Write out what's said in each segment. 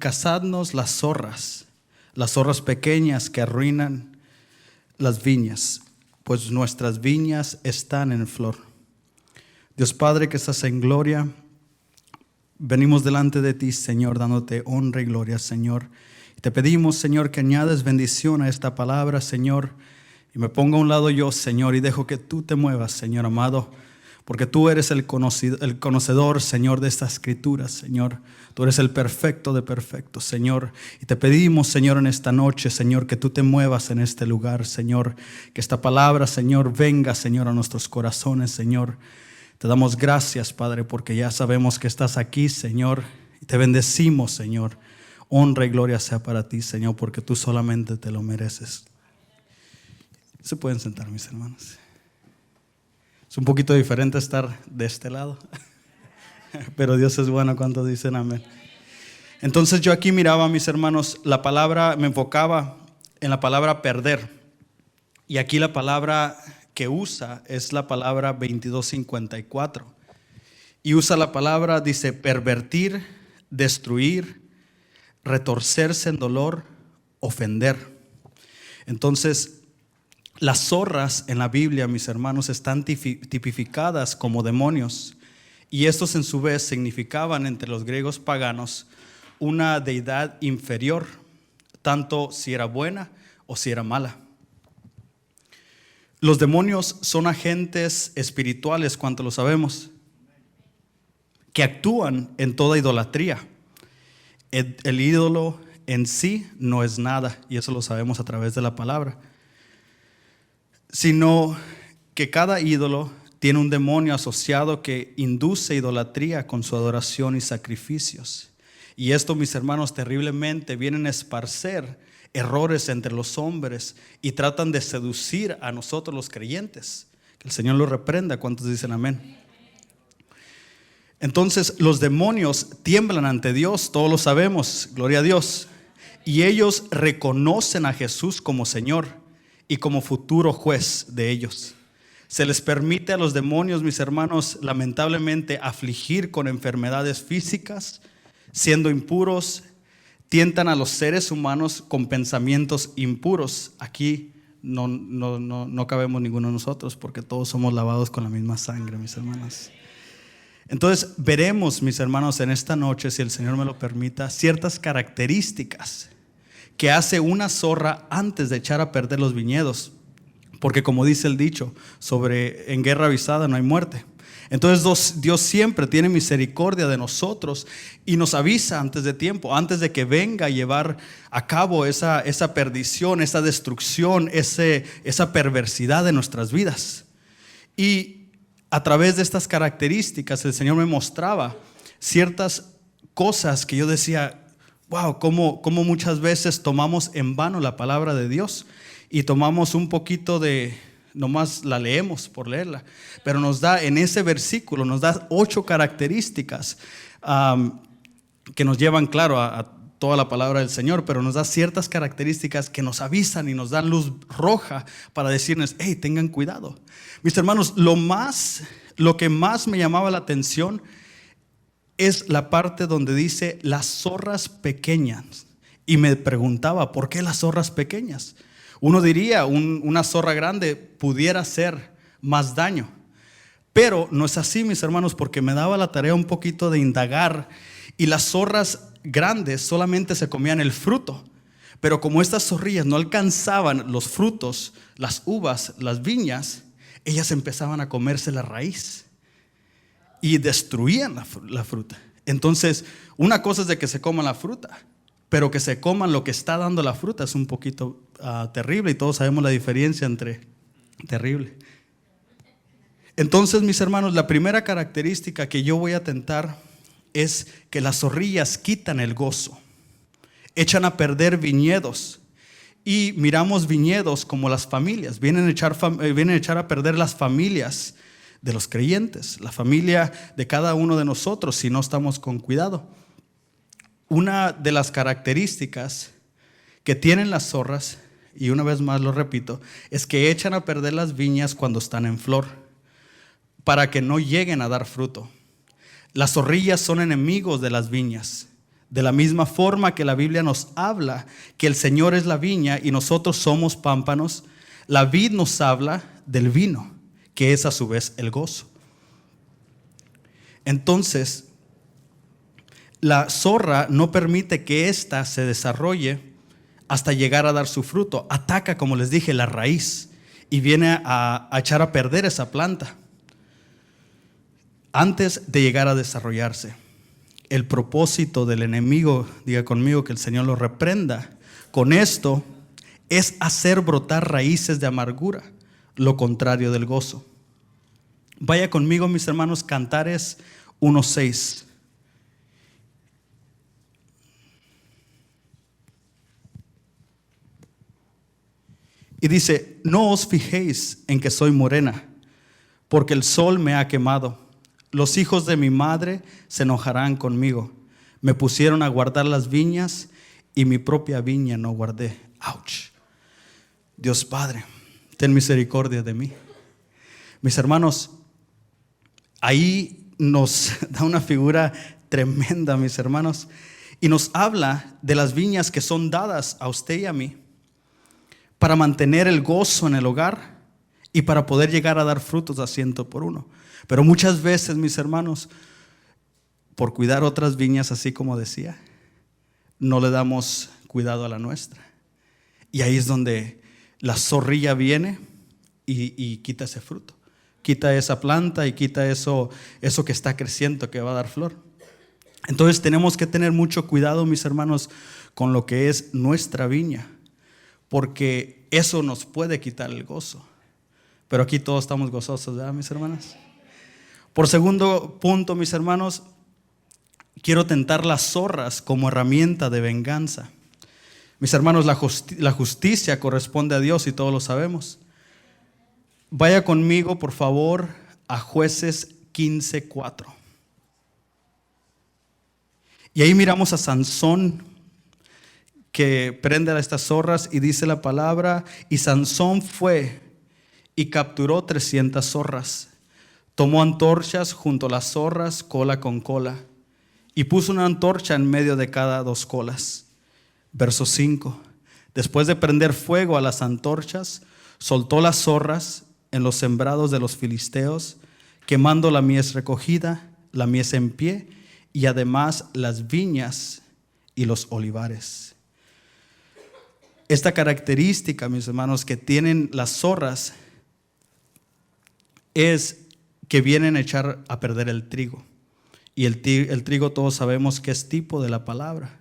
cazadnos las zorras pequeñas que arruinan las viñas, pues nuestras viñas están en flor. Dios Padre que estás en gloria, venimos delante de ti, Señor, dándote honra y gloria, Señor. Y te pedimos, Señor, que añades bendición a esta palabra, Señor, y me pongo a un lado yo, Señor, y dejo que tú te muevas, Señor amado, porque tú eres el conocedor, Señor, de estas escrituras, Señor. Tú eres el perfecto de perfectos, Señor. Y te pedimos, Señor, en esta noche, Señor, que tú te muevas en este lugar, Señor. Que esta palabra, Señor, venga, Señor, a nuestros corazones, Señor. Te damos gracias, Padre, porque ya sabemos que estás aquí, Señor. Y te bendecimos, Señor. Honra y gloria sea para ti, Señor, porque tú solamente te lo mereces. Se pueden sentar, mis hermanos. Es un poquito diferente estar de este lado, pero Dios es bueno cuando dicen amén. Entonces yo aquí miraba, mis hermanos, la palabra, me enfocaba en la palabra perder. Y aquí la palabra que usa es la palabra 2254. Y usa la palabra, dice, pervertir, destruir, retorcerse en dolor, ofender. Entonces, las zorras en la Biblia, mis hermanos, están tipificadas como demonios, y estos en su vez significaban entre los griegos paganos una deidad inferior, tanto si era buena o si era mala. Los demonios son agentes espirituales, cuanto lo sabemos, que actúan en toda idolatría. El ídolo en sí no es nada, y eso lo sabemos a través de la palabra, sino que cada ídolo tiene un demonio asociado que induce idolatría con su adoración y sacrificios. Y esto, mis hermanos, terriblemente vienen a esparcer errores entre los hombres y tratan de seducir a nosotros los creyentes. Que el Señor los reprenda. ¿Cuántos dicen amén? Entonces los demonios tiemblan ante Dios, todos lo sabemos, gloria a Dios. Y ellos reconocen a Jesús como Señor y como futuro juez de ellos. Se les permite a los demonios, mis hermanos, lamentablemente afligir con enfermedades físicas, siendo impuros, tientan a los seres humanos con pensamientos impuros. Aquí no cabemos ninguno de nosotros, porque todos somos lavados con la misma sangre, mis hermanos. Entonces veremos, mis hermanos, en esta noche, si el Señor me lo permita, ciertas características que hace una zorra antes de echar a perder los viñedos. Porque como dice el dicho, en guerra avisada no hay muerte. Entonces Dios siempre tiene misericordia de nosotros y nos avisa antes de tiempo, antes de que venga a llevar a cabo esa perdición, esa destrucción, esa perversidad de nuestras vidas. Y a través de estas características el Señor me mostraba ciertas cosas que yo decía, wow, cómo muchas veces tomamos en vano la palabra de Dios y tomamos un poquito nomás la leemos por leerla, pero nos da en ese versículo, nos da 8 características que nos llevan, claro, a toda la palabra del Señor, pero nos da ciertas características que nos avisan y nos dan luz roja para decirnos, hey, tengan cuidado. Mis hermanos, lo que más me llamaba la atención es la parte donde dice las zorras pequeñas. Y me preguntaba, ¿por qué las zorras pequeñas? Uno diría, una zorra grande pudiera hacer más daño. Pero no es así, mis hermanos, porque me daba la tarea un poquito de indagar. Y las zorras grandes solamente se comían el fruto. Pero como estas zorrillas no alcanzaban los frutos, las uvas, las viñas, ellas empezaban a comerse la raíz y destruían la fruta. Entonces, una cosa es de que se coman la fruta, pero que se coman lo que está dando la fruta es un poquito terrible, y todos sabemos la diferencia entre terrible. Entonces, mis hermanos, la primera característica que yo voy a tentar es que las zorrillas quitan el gozo, echan a perder viñedos. Y miramos viñedos como las familias, vienen a echar a perder las familias de los creyentes, la familia de cada uno de nosotros si no estamos con cuidado. Una de las características que tienen las zorras, y una vez más lo repito, es que echan a perder las viñas cuando están en flor, para que no lleguen a dar fruto. Las zorrillas son enemigos de las viñas. De la misma forma que la Biblia nos habla que el Señor es la viña y nosotros somos pámpanos, la vid nos habla del vino, que es a su vez el gozo. Entonces, la zorra no permite que ésta se desarrolle hasta llegar a dar su fruto. Ataca, como les dije, la raíz y viene a echar a perder esa planta antes de llegar a desarrollarse. El propósito del enemigo, diga conmigo que el Señor lo reprenda, con esto es hacer brotar raíces de amargura, lo contrario del gozo. Vaya conmigo, mis hermanos, Cantares 1:6. Y dice: no os fijéis en que soy morena, porque el sol me ha quemado. Los hijos de mi madre se enojarán conmigo. Me pusieron a guardar las viñas y mi propia viña no guardé. Ouch. Dios Padre, ten misericordia de mí. Mis hermanos, ahí nos da una figura tremenda, mis hermanos, y nos habla de las viñas que son dadas a usted y a mí para mantener el gozo en el hogar y para poder llegar a dar frutos a 100%. Pero muchas veces, mis hermanos, por cuidar otras viñas, así como decía, no le damos cuidado a la nuestra. Y ahí es donde la zorrilla viene y quita ese fruto. Quita esa planta y quita eso que está creciendo, que va a dar flor. Entonces tenemos que tener mucho cuidado, mis hermanos, con lo que es nuestra viña, porque eso nos puede quitar el gozo. Pero aquí todos estamos gozosos, ¿verdad, mis hermanos? Por segundo punto, mis hermanos, quiero tentar las zorras como herramienta de venganza. Mis hermanos, la justicia corresponde a Dios y todos lo sabemos. Vaya conmigo, por favor, a Jueces 15:4. Y ahí miramos a Sansón, que prende a estas zorras, y dice la palabra: y Sansón fue y capturó 300 zorras. Tomó antorchas junto a las zorras, cola con cola, y puso una antorcha en medio de cada 2 colas. Verso 5. Después de prender fuego a las antorchas, soltó las zorras en los sembrados de los filisteos, quemando la mies recogida, la mies en pie, y además las viñas y los olivares. Esta característica, mis hermanos, que tienen las zorras es que vienen a echar a perder el trigo. Y el trigo todos sabemos que es tipo de la palabra.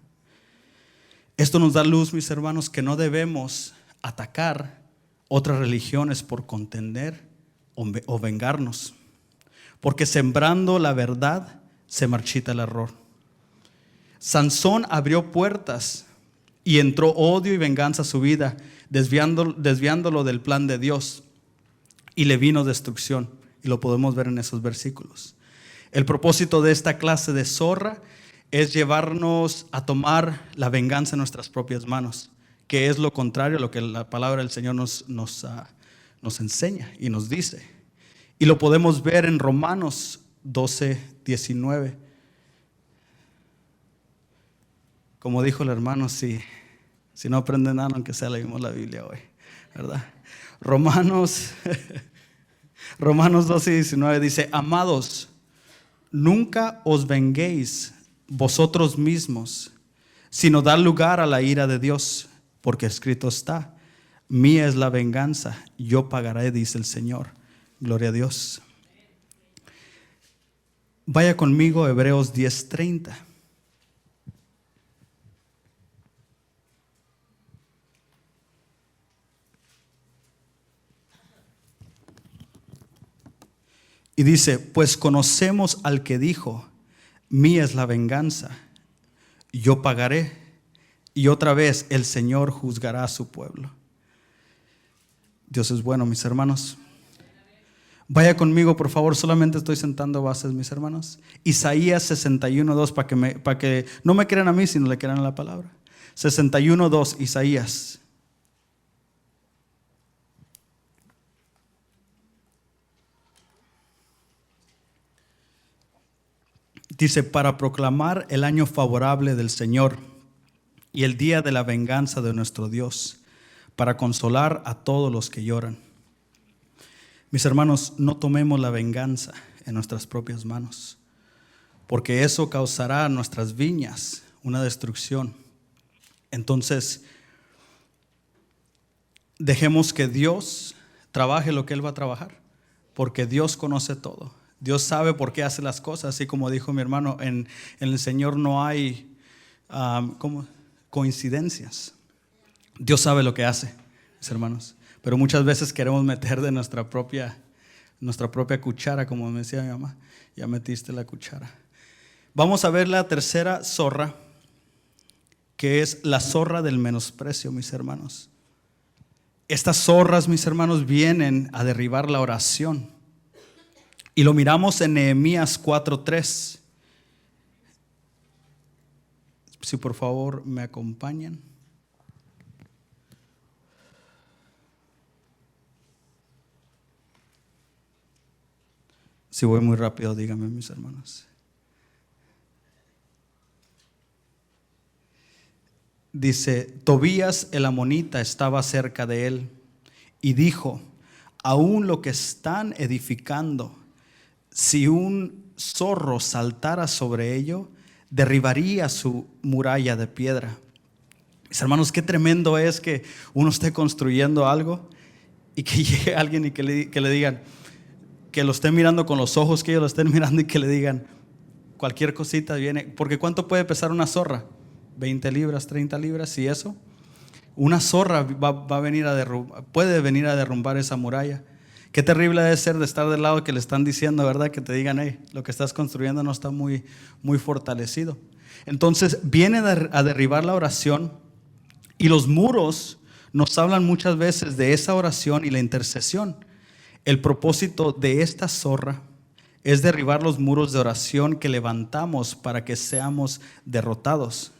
Esto nos da luz, mis hermanos, que no debemos atacar otras religiones por contender o vengarnos. Porque sembrando la verdad se marchita el error. Sansón abrió puertas y entró odio y venganza a su vida, desviándolo del plan de Dios. Y le vino destrucción. Y lo podemos ver en esos versículos. El propósito de esta clase de zorra es llevarnos a tomar la venganza en nuestras propias manos, que es lo contrario a lo que la palabra del Señor nos enseña y nos dice. Y lo podemos ver en Romanos 12:19. Como dijo el hermano, si no aprenden nada, aunque sea leímos la Biblia hoy, ¿verdad? Romanos 12:19 dice: amados, nunca os venguéis vosotros mismos, sino dar lugar a la ira de Dios, porque escrito está: mía es la venganza, yo pagaré, dice el Señor. Gloria a Dios. Vaya conmigo a Hebreos 10:30. Y dice: pues conocemos al que dijo: mía es la venganza, yo pagaré. Y otra vez el Señor juzgará a su pueblo. Dios es bueno, mis hermanos. Vaya conmigo, por favor, solamente estoy sentando bases, mis hermanos. Isaías 61:2, para que no me crean a mí, sino le crean a la palabra. 61:2, Isaías. Dice, para proclamar el año favorable del Señor y el día de la venganza de nuestro Dios, para consolar a todos los que lloran. Mis hermanos, no tomemos la venganza en nuestras propias manos, porque eso causará a nuestras viñas una destrucción. Entonces, dejemos que Dios trabaje lo que Él va a trabajar, porque Dios conoce todo. Dios sabe por qué hace las cosas, así como dijo mi hermano, en el Señor no hay coincidencias. Dios sabe lo que hace, mis hermanos, pero muchas veces queremos meter de nuestra propia cuchara, como me decía mi mamá. Ya metiste la cuchara. Vamos a ver la tercera zorra, que es la zorra del menosprecio, mis hermanos. Estas zorras, mis hermanos, vienen a derribar la oración. Y lo miramos en Nehemías 4:3. Si por favor me acompañan. Si voy muy rápido, díganme, mis hermanos. Dice, Tobías el amonita estaba cerca de él y dijo, aún lo que están edificando, si un zorro saltara sobre ello, derribaría su muralla de piedra. Mis hermanos, qué tremendo es que uno esté construyendo algo y que llegue alguien y que le digan, que lo estén mirando con los ojos que ellos lo estén mirando y que le digan, cualquier cosita viene. Porque ¿cuánto puede pesar una zorra? 20 libras, 30 libras, y eso. Una zorra va a venir puede venir a derrumbar esa muralla. Qué terrible debe ser de estar del lado que le están diciendo, ¿verdad? Que te digan, hey, lo que estás construyendo no está muy, muy fortalecido. Entonces viene a derribar la oración, y los muros nos hablan muchas veces de esa oración y la intercesión. El propósito de esta zorra es derribar los muros de oración que levantamos para que seamos derrotados.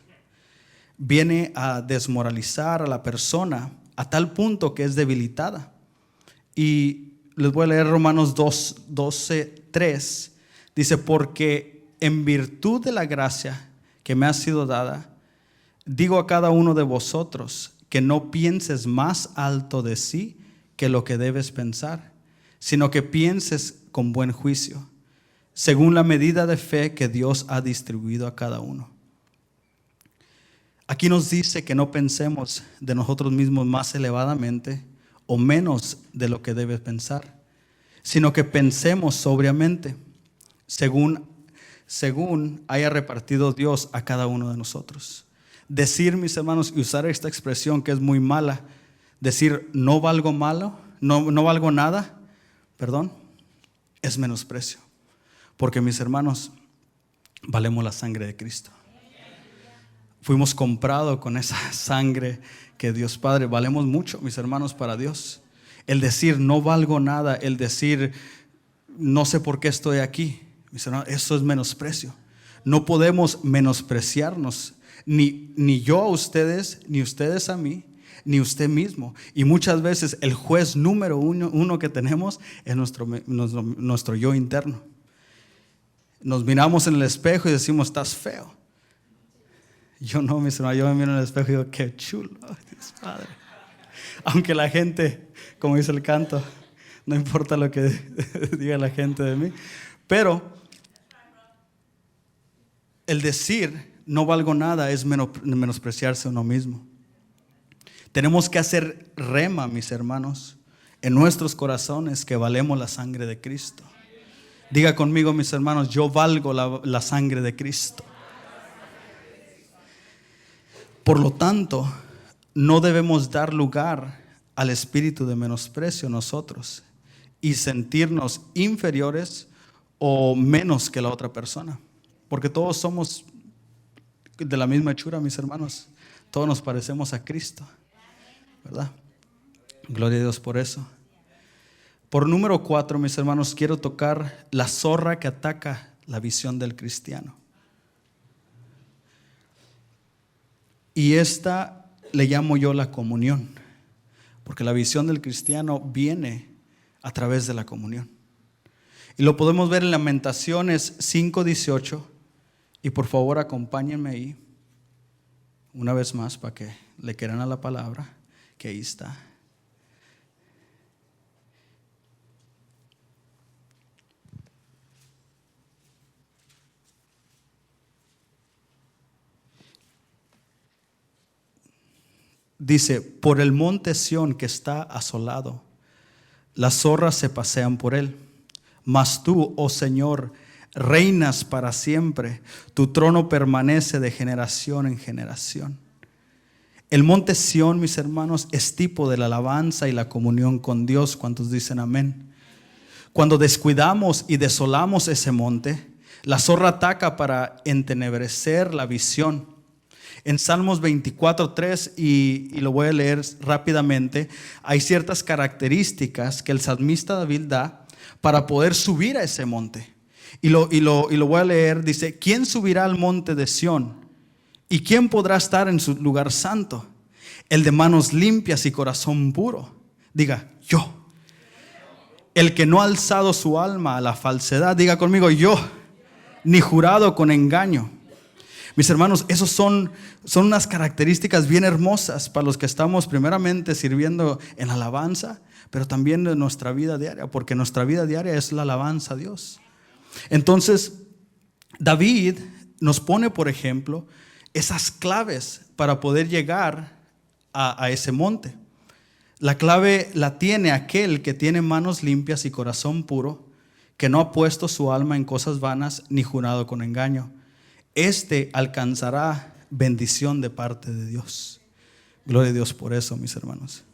Viene a desmoralizar a la persona a tal punto que es debilitada. Y les voy a leer Romanos 12:3. Dice, porque en virtud de la gracia que me ha sido dada, digo a cada uno de vosotros que no pienses más alto de sí que lo que debes pensar, sino que pienses con buen juicio, según la medida de fe que Dios ha distribuido a cada uno. Aquí nos dice que no pensemos de nosotros mismos más elevadamente o menos de lo que debes pensar, sino que pensemos sobriamente, según haya repartido Dios a cada uno de nosotros. Decir, mis hermanos, y usar esta expresión que es muy mala, decir no valgo nada, es menosprecio. Porque, mis hermanos, valemos la sangre de Cristo. Fuimos comprados con esa sangre que Dios Padre, valemos mucho, mis hermanos, para Dios. El decir no valgo nada, el decir no sé por qué estoy aquí, mis hermanos, eso es menosprecio. No podemos menospreciarnos, ni yo a ustedes, ni ustedes a mí, ni usted mismo. Y muchas veces el juez número uno que tenemos es nuestro yo interno. Nos miramos en el espejo y decimos, estás feo. Yo no, mis hermanos, yo me miro en el espejo y digo, qué chulo, Dios Padre. Aunque la gente, como dice el canto, no importa lo que diga la gente de mí, pero el decir no valgo nada es menospreciarse a uno mismo. Tenemos que hacer rema, mis hermanos, en nuestros corazones que valemos la sangre de Cristo. Diga conmigo, mis hermanos, yo valgo la sangre de Cristo. Por lo tanto, no debemos dar lugar al espíritu de menosprecio nosotros y sentirnos inferiores o menos que la otra persona. Porque todos somos de la misma hechura, mis hermanos. Todos nos parecemos a Cristo, ¿verdad? Gloria a Dios por eso. Por número 4, mis hermanos, quiero tocar la zorra que ataca la visión del cristiano. Y esta le llamo yo la comunión, porque la visión del cristiano viene a través de la comunión. Y lo podemos ver en Lamentaciones 5:18, Y por favor acompáñenme ahí una vez más para que le quieran a la palabra, que ahí está. Dice, por el monte Sión que está asolado, las zorras se pasean por él. Mas tú, oh Señor, reinas para siempre. Tu trono permanece de generación en generación. El monte Sión, mis hermanos, es tipo de la alabanza y la comunión con Dios. ¿Cuántos dicen amén? Cuando descuidamos y desolamos ese monte, la zorra ataca para entenebrecer la visión. En Salmos 24:3, y lo voy a leer rápidamente, hay ciertas características que el salmista David da para poder subir a ese monte. Y lo voy a leer, dice, ¿quién subirá al monte de Sión? ¿Y quién podrá estar en su lugar santo? El de manos limpias y corazón puro. Diga, yo. El que no ha alzado su alma a la falsedad. Diga conmigo, yo. Ni jurado con engaño. Mis hermanos, esos son unas características bien hermosas para los que estamos primeramente sirviendo en alabanza, pero también en nuestra vida diaria, porque nuestra vida diaria es la alabanza a Dios. Entonces, David nos pone, por ejemplo, esas claves para poder llegar a ese monte. La clave la tiene aquel que tiene manos limpias y corazón puro, que no ha puesto su alma en cosas vanas ni jurado con engaño. Este alcanzará bendición de parte de Dios. Gloria a Dios por eso, mis hermanos.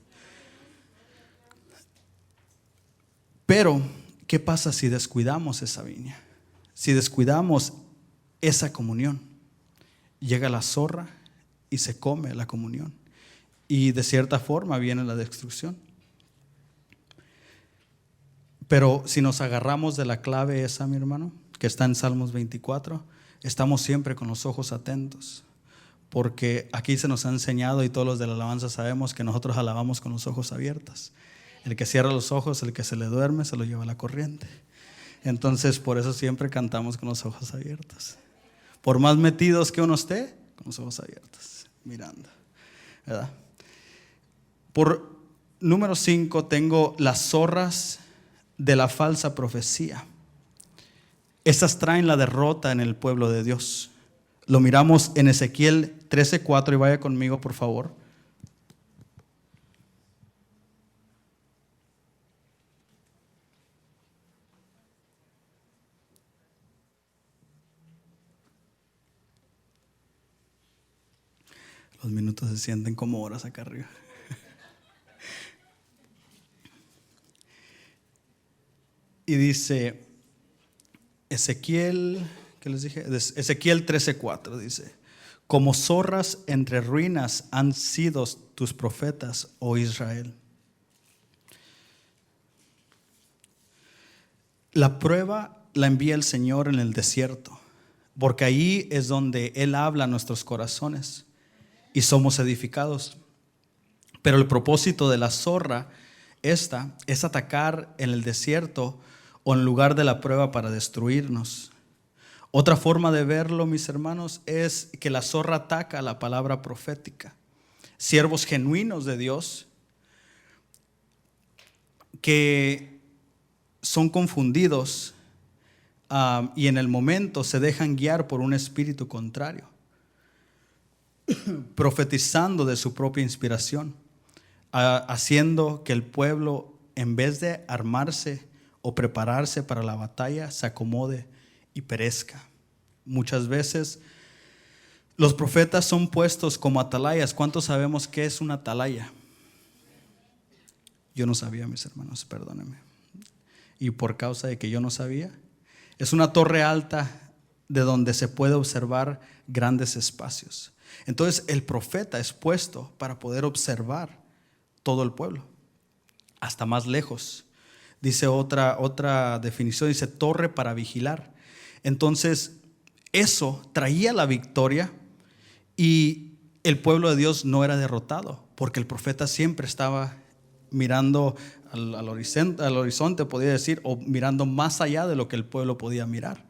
Pero, ¿qué pasa si descuidamos esa viña? Si descuidamos esa comunión, llega la zorra y se come la comunión. Y de cierta forma viene la destrucción. Pero si nos agarramos de la clave esa, mi hermano, que está en Salmos 24, estamos siempre con los ojos atentos, porque aquí se nos ha enseñado, y todos los de la alabanza sabemos que nosotros alabamos con los ojos abiertos. El que cierra los ojos, el que se le duerme, se lo lleva la corriente. Entonces, por eso siempre cantamos con los ojos abiertos. Por más metidos que uno esté, con los ojos abiertos, mirando, ¿verdad? Por número 5 tengo las zorras de la falsa profecía. Estas traen la derrota en el pueblo de Dios. Lo miramos en Ezequiel 13:4, y vaya conmigo, por favor. Los minutos se sienten como horas acá arriba. Y dice Ezequiel, ¿qué les dije? Ezequiel 13:4 dice: como zorras entre ruinas han sido tus profetas, oh Israel. La prueba la envía el Señor en el desierto, porque ahí es donde Él habla a nuestros corazones y somos edificados. Pero el propósito de la zorra esta es atacar en el desierto o en lugar de la prueba para destruirnos. Otra forma de verlo, mis hermanos, es que la zorra ataca la palabra profética. Siervos genuinos de Dios que son confundidos y en el momento se dejan guiar por un espíritu contrario, profetizando de su propia inspiración, haciendo que el pueblo, en vez de armarse o prepararse para la batalla, se acomode y perezca. Muchas veces los profetas son puestos como atalayas. ¿Cuántos sabemos qué es una atalaya? Yo no sabía, mis hermanos, perdónenme. Y por causa de que yo no sabía, es una torre alta de donde se puede observar grandes espacios. Entonces el profeta es puesto para poder observar todo el pueblo, hasta más lejos. Dice otra definición, dice torre para vigilar. Entonces eso traía la victoria y el pueblo de Dios no era derrotado, porque el profeta siempre estaba mirando al horizonte, podía decir, o mirando más allá de lo que el pueblo podía mirar.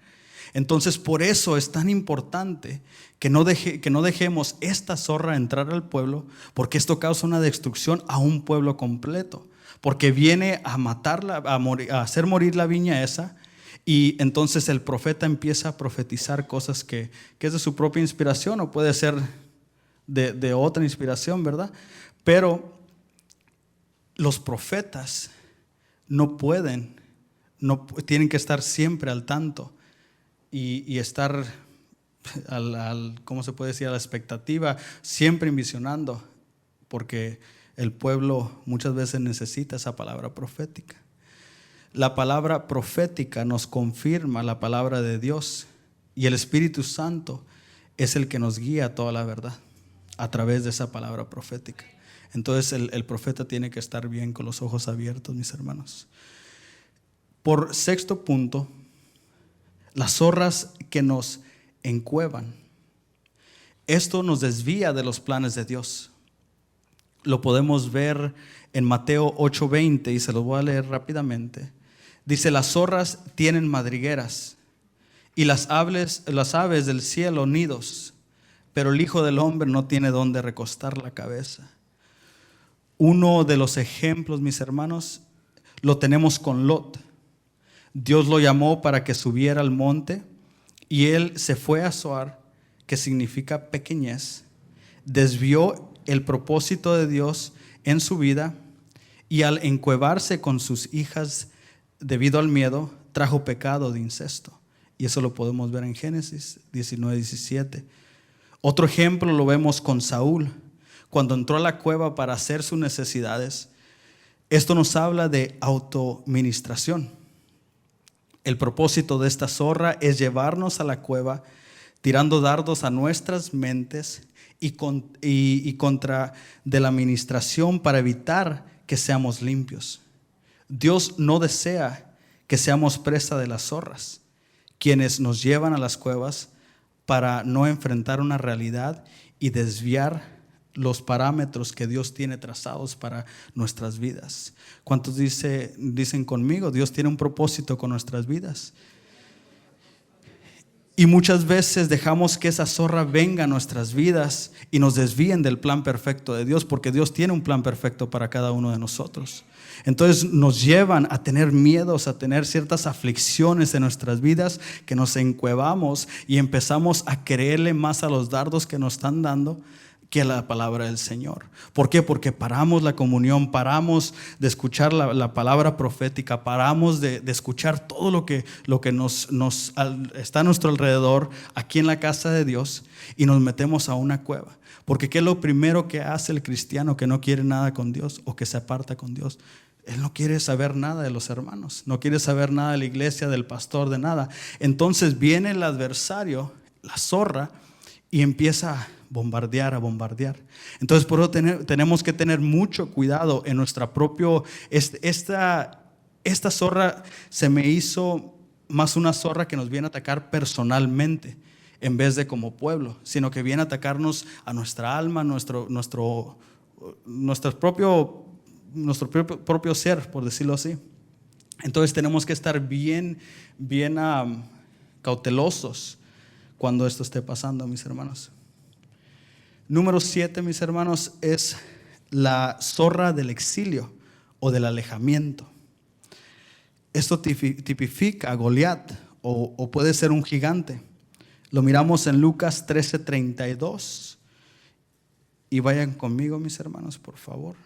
Entonces por eso es tan importante que no dejemos esta zorra entrar al pueblo, porque esto causa una destrucción a un pueblo completo, porque viene a matarla, a hacer morir la viña esa. Y entonces el profeta empieza a profetizar cosas que es de su propia inspiración, o puede ser de otra inspiración, ¿verdad? Pero los profetas tienen que estar siempre al tanto y estar ¿cómo se puede decir? A la expectativa, siempre visionando, porque el pueblo muchas veces necesita esa palabra profética. La palabra profética nos confirma la palabra de Dios, y el Espíritu Santo es el que nos guía a toda la verdad a través de esa palabra profética. Entonces el profeta tiene que estar bien con los ojos abiertos, mis hermanos. Por sexto punto, las zorras que nos encuevan. Esto nos desvía de los planes de Dios. Lo podemos ver en Mateo 8:20 y se lo voy a leer rápidamente. Dice: las zorras tienen madrigueras y las aves del cielo nidos, pero el Hijo del Hombre no tiene dónde recostar la cabeza. Uno de los ejemplos, mis hermanos, lo tenemos con Lot. Dios lo llamó para que subiera al monte y él se fue a Zoar, que significa pequeñez. Desvió el propósito de Dios en su vida y al encuevarse con sus hijas debido al miedo, trajo pecado de incesto. Y eso lo podemos ver en Génesis 19:17. Otro ejemplo lo vemos con Saúl, cuando entró a la cueva para hacer sus necesidades. Esto nos habla de autoministración. El propósito de esta zorra es llevarnos a la cueva, tirando dardos a nuestras mentes y contra de la administración para evitar que seamos limpios. Dios no desea que seamos presa de las zorras, quienes nos llevan a las cuevas para no enfrentar una realidad y desviar los parámetros que Dios tiene trazados para nuestras vidas. ¿Cuántos dicen conmigo? Dios tiene un propósito con nuestras vidas. Y muchas veces dejamos que esa zorra venga a nuestras vidas y nos desvíen del plan perfecto de Dios, porque Dios tiene un plan perfecto para cada uno de nosotros. Entonces nos llevan a tener miedos, a tener ciertas aflicciones en nuestras vidas, que nos encuevamos y empezamos a creerle más a los dardos que nos están dando que a la palabra del Señor. ¿Por qué? Porque paramos la comunión, paramos de escuchar la palabra profética, paramos de escuchar todo lo que está a nuestro alrededor aquí en la casa de Dios, y nos metemos a una cueva. Porque ¿qué es lo primero que hace el cristiano que no quiere nada con Dios o que se aparta con Dios? Él no quiere saber nada de los hermanos, no quiere saber nada de la iglesia, del pastor, de nada. Entonces viene el adversario, la zorra, y empieza a bombardear. Entonces por eso tenemos que tener mucho cuidado en nuestra propia. Esta zorra se me hizo más una zorra que nos viene a atacar personalmente, en vez de como pueblo, sino que viene a atacarnos a nuestra alma, nuestro propio ser, por decirlo así. Entonces tenemos que estar bien cautelosos cuando esto esté pasando, mis hermanos. Número 7, mis hermanos, es la zorra del exilio o del alejamiento. Esto tipifica a Goliat, o puede ser un gigante. Lo miramos en Lucas 13:32. Y vayan conmigo, mis hermanos, por favor.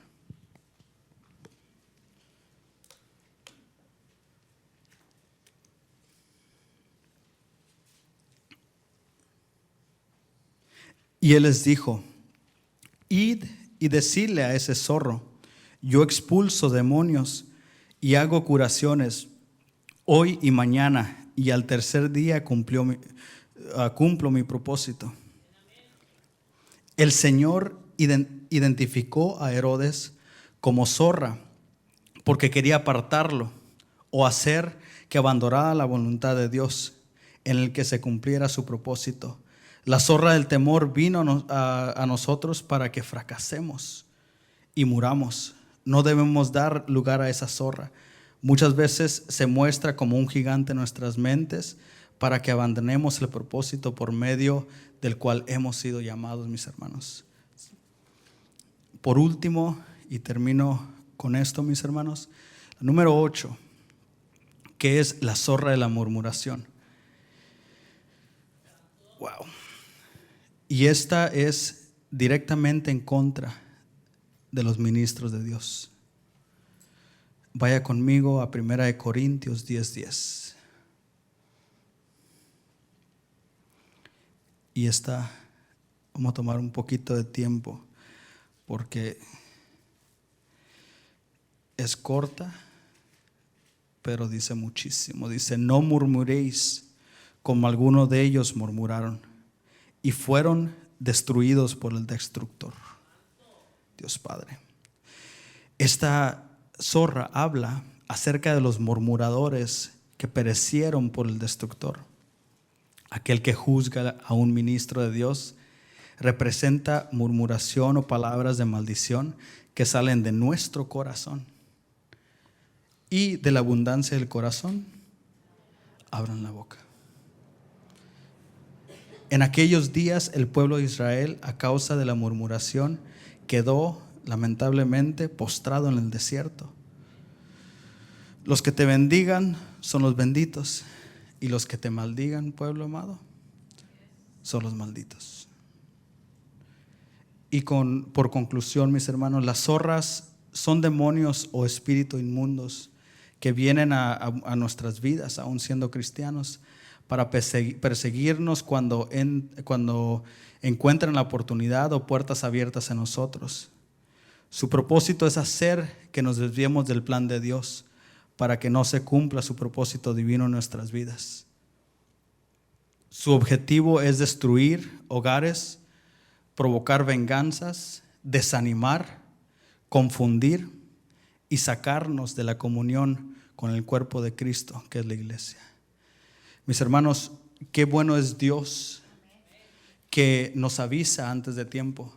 Y él les dijo: id y decidle a ese zorro: yo expulso demonios y hago curaciones hoy y mañana, y al tercer día cumplo mi propósito. El Señor identificó a Herodes como zorra porque quería apartarlo o hacer que abandonara la voluntad de Dios, en el que se cumpliera su propósito. La zorra del temor vino a nosotros para que fracasemos y muramos. No debemos dar lugar a esa zorra. Muchas veces se muestra como un gigante en nuestras mentes para que abandonemos el propósito por medio del cual hemos sido llamados, mis hermanos. Por último, y termino con esto, mis hermanos, número 8, que es la zorra de la murmuración. Wow. Y esta es directamente en contra de los ministros de Dios. Vaya conmigo a 1 Corintios 10:10. Y esta, vamos a tomar un poquito de tiempo porque es corta, pero dice muchísimo. Dice: no murmuréis como algunos de ellos murmuraron y fueron destruidos por el destructor. Dios Padre. Esta zorra habla acerca de los murmuradores que perecieron por el destructor. Aquel que juzga a un ministro de Dios representa murmuración o palabras de maldición que salen de nuestro corazón. Y de la abundancia del corazón abran la boca. En aquellos días el pueblo de Israel, a causa de la murmuración, quedó lamentablemente postrado en el desierto. Los que te bendigan son los benditos, y los que te maldigan, pueblo amado, son los malditos. Y por conclusión, mis hermanos, las zorras son demonios o espíritus inmundos que vienen a nuestras vidas, aún siendo cristianos, para perseguirnos cuando encuentran la oportunidad o puertas abiertas en nosotros. Su propósito es hacer que nos desviemos del plan de Dios para que no se cumpla su propósito divino en nuestras vidas. Su objetivo es destruir hogares, provocar venganzas, desanimar, confundir y sacarnos de la comunión con el cuerpo de Cristo, que es la iglesia. Mis hermanos, qué bueno es Dios que nos avisa antes de tiempo.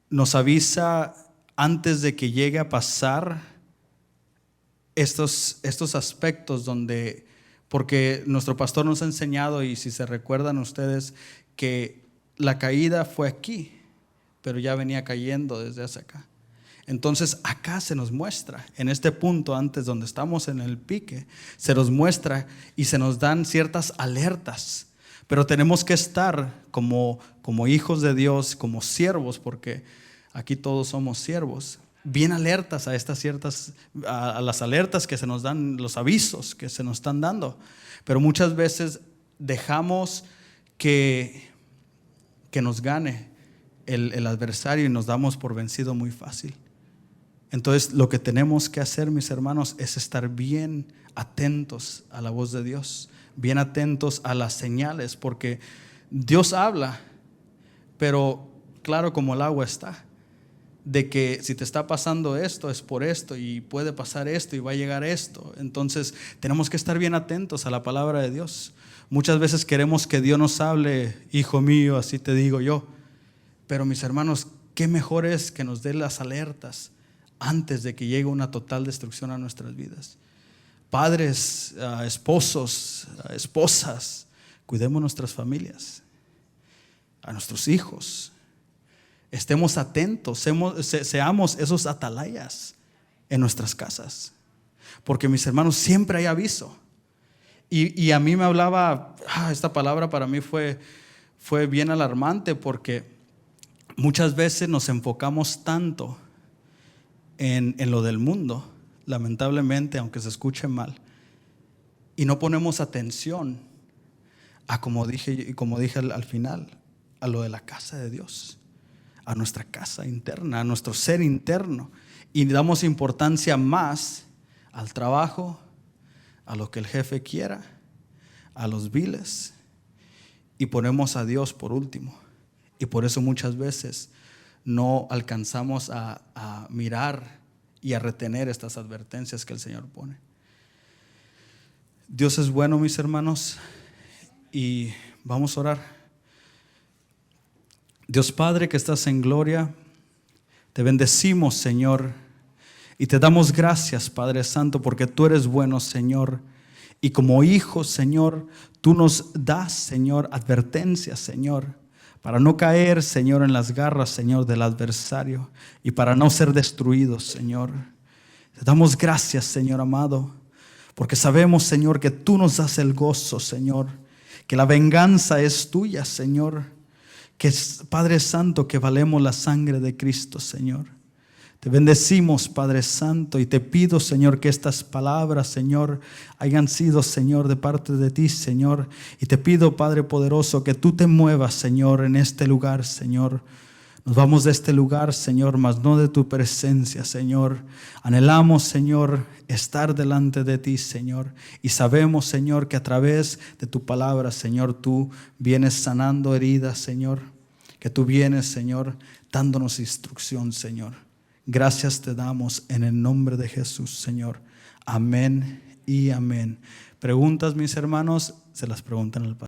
Nos avisa antes de que llegue a pasar estos aspectos porque nuestro pastor nos ha enseñado, y si se recuerdan ustedes, que la caída fue aquí, pero ya venía cayendo desde hacia acá. Entonces acá se nos muestra, en este punto antes donde estamos en el pique, se nos muestra y se nos dan ciertas alertas. Pero tenemos que estar como hijos de Dios, como siervos, porque aquí todos somos siervos, bien alertas a las alertas que se nos dan, los avisos que se nos están dando. Pero muchas veces dejamos que nos gane el adversario y nos damos por vencido muy fácil. Entonces lo que tenemos que hacer, mis hermanos, es estar bien atentos a la voz de Dios, bien atentos a las señales, porque Dios habla, pero claro como el agua está, de que si te está pasando esto es por esto, y puede pasar esto y va a llegar esto. Entonces tenemos que estar bien atentos a la palabra de Dios. Muchas veces queremos que Dios nos hable: hijo mío, así te digo yo. Pero mis hermanos, qué mejor es que nos dé las alertas antes de que llegue una total destrucción a nuestras vidas. Padres, esposos, esposas, cuidemos nuestras familias, a nuestros hijos. Estemos atentos, seamos esos atalayas en nuestras casas. Porque, mis hermanos, siempre hay aviso. Y a mí me hablaba, esta palabra para mí fue bien alarmante, porque muchas veces nos enfocamos tanto en lo del mundo, lamentablemente, aunque se escuche mal, y no ponemos atención a, como dije al final, a lo de la casa de Dios, a nuestra casa interna, a nuestro ser interno, y damos importancia más al trabajo, a lo que el jefe quiera, a los biles, y ponemos a Dios por último. Y por eso muchas veces no alcanzamos a mirar y a retener estas advertencias que el Señor pone. Dios es bueno, mis hermanos, y vamos a orar. Dios Padre que estás en gloria, te bendecimos, Señor, y te damos gracias, Padre Santo, porque tú eres bueno, Señor, Y como hijos, Señor, tú nos das, Señor, advertencias, Señor, para no caer, Señor, en las garras, Señor, del adversario y para no ser destruidos, Señor. Te damos gracias, Señor amado, porque sabemos, Señor, que tú nos das el gozo, Señor, que la venganza es tuya, Señor, que es, Padre Santo, que valemos la sangre de Cristo, Señor. Te bendecimos, Padre Santo, y te pido, Señor, que estas palabras, Señor, hayan sido, Señor, de parte de ti, Señor. Y te pido, Padre poderoso, que tú te muevas, Señor, en este lugar, Señor. Nos vamos de este lugar, Señor, mas no de tu presencia, Señor. Anhelamos, Señor, estar delante de ti, Señor. Y sabemos, Señor, que a través de tu palabra, Señor, tú vienes sanando heridas, Señor. Que tú vienes, Señor, dándonos instrucción, Señor. Gracias te damos en el nombre de Jesús, Señor. Amén y amén. Preguntas, mis hermanos, se las preguntan al Padre.